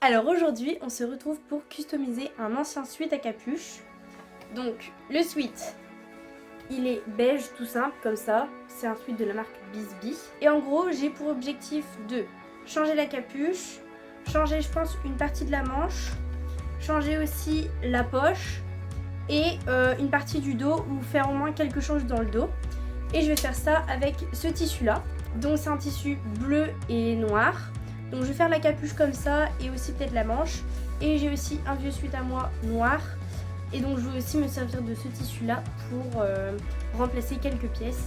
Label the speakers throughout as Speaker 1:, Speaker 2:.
Speaker 1: Alors aujourd'hui on se retrouve pour customiser un ancien sweat à capuche. Donc le sweat, il est beige tout simple comme ça, c'est un sweat de la marque Bisbee. Et en gros j'ai pour objectif de changer la capuche, changer je pense une partie de la manche, changer aussi la poche et une partie du dos ou faire au moins quelque chose dans le dos. Et je vais faire ça avec ce tissu là, donc c'est un tissu bleu et noir. Donc je vais faire la capuche comme ça et aussi peut-être la manche. Et j'ai aussi un vieux sweat à moi noir. Et donc je vais aussi me servir de ce tissu là pour remplacer quelques pièces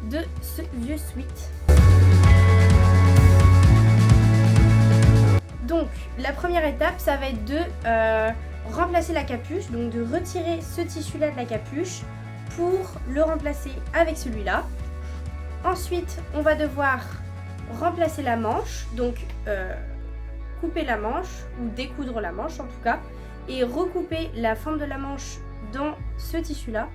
Speaker 1: de ce vieux sweat. Donc la première étape ça va être de remplacer la capuche. Donc de retirer ce tissu là de la capuche pour le remplacer avec celui-là. Ensuite on va devoir remplacer la manche, donc couper la manche ou découdre la manche en tout cas et recouper la forme de la manche dans ce tissu là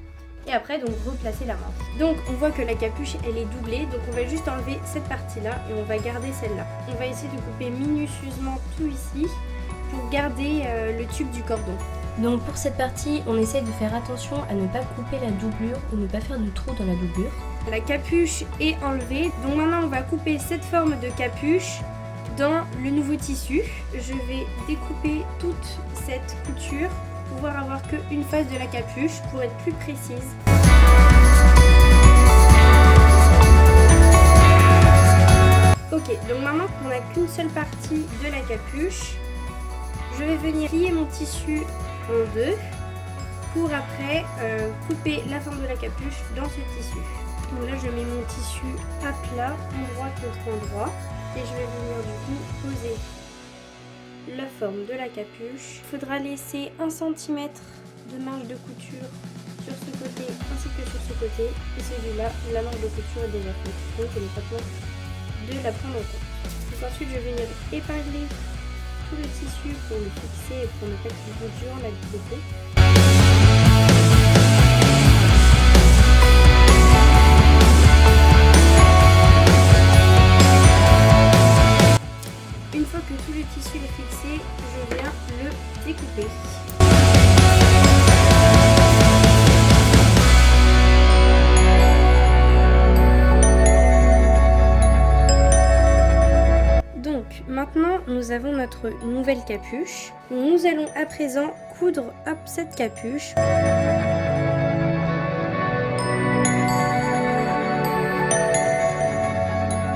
Speaker 1: et après donc replacer la manche. Donc on voit que la capuche elle est doublée, donc on va juste enlever cette partie là et on va garder celle-là. On va essayer de couper minutieusement tout ici pour garder le tube du cordon.
Speaker 2: Donc pour cette partie, on essaye de faire attention à ne pas couper la doublure ou ne pas faire de trou dans la doublure.
Speaker 1: La capuche est enlevée, donc maintenant on va couper cette forme de capuche dans le nouveau tissu. Je vais découper toute cette couture pour pouvoir avoir qu'une face de la capuche pour être plus précise. Ok, donc maintenant qu'on n'a qu'une seule partie de la capuche, je vais venir plier mon tissu en deux pour après couper la forme de la capuche dans ce tissu. Donc là je mets mon tissu à plat, endroit contre endroit, et je vais venir du coup poser la forme de la capuche. Il faudra laisser 1 cm de marge de couture sur ce côté ainsi que sur ce côté, et celui-là la marge de couture est déjà faite, donc il n'est pas besoin de la prendre en compte. Donc ensuite je vais venir épingler tout le tissu pour le fixer et pour ne pas qu'il bouge durant la découpe. Une fois que tout le tissu est fixé, je viens le découper. Maintenant, nous avons notre nouvelle capuche. Nous allons à présent coudre cette capuche.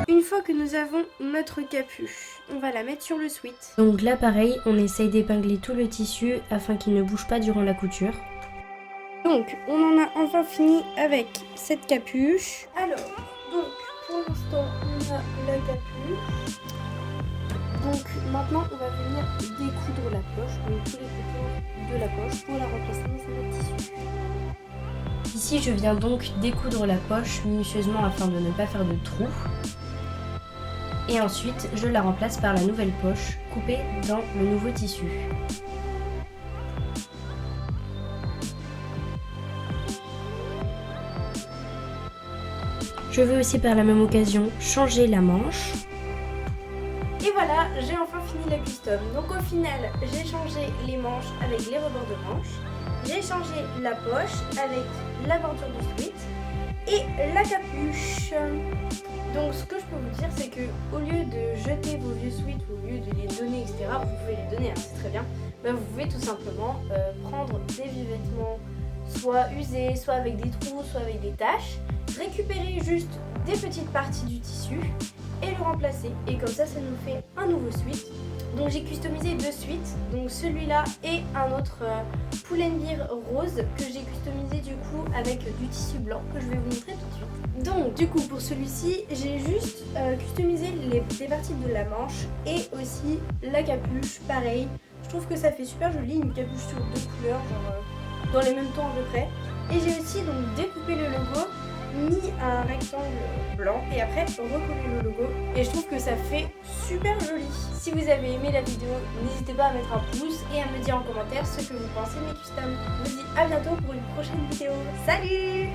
Speaker 1: Une fois que nous avons notre capuche, on va la mettre sur le sweat.
Speaker 2: Donc là pareil, on essaye d'épingler tout le tissu afin qu'il ne bouge pas durant la couture.
Speaker 1: Donc on en a enfin fini avec cette capuche. Alors, donc pour l'instant on a la capuche. Donc maintenant on va venir découdre la poche, donc tous les boutons de la poche pour la remplacer dans notre tissu.
Speaker 2: Ici je viens donc découdre la poche minutieusement afin de ne pas faire de trou. Et ensuite je la remplace par la nouvelle poche coupée dans le nouveau tissu. Je veux aussi par la même occasion changer la manche.
Speaker 1: Et voilà, j'ai enfin fini la custom. Donc au final, j'ai changé les manches avec les rebords de manches. J'ai changé la poche avec la bordure du sweat et la capuche. Donc ce que je peux vous dire, c'est que au lieu de jeter vos vieux sweats, au lieu de les donner, etc., vous pouvez les donner, hein, c'est très bien. Ben, vous pouvez tout simplement prendre des vieux vêtements, soit usés, soit avec des trous, soit avec des taches, récupérer juste des petites parties du tissu et le remplacer, et comme ça nous fait un nouveau sweat. Donc j'ai customisé 2 sweats, donc celui-là et un autre Pull&Bear rose que j'ai customisé du coup avec du tissu blanc que je vais vous montrer tout de suite. Donc du coup pour celui-ci j'ai juste customisé des parties de la manche et aussi la capuche, pareil. Je trouve que ça fait super joli, une capuche sur 2 couleurs, genre dans les mêmes tons à peu près. Et j'ai aussi donc découpé le logo, mis un rectangle blanc et après recoller le logo, et je trouve que ça fait super joli. Si vous avez aimé la vidéo, n'hésitez pas à mettre un pouce et à me dire en commentaire ce que vous pensez de mes customs. Je vous dis à bientôt pour une prochaine vidéo. Salut!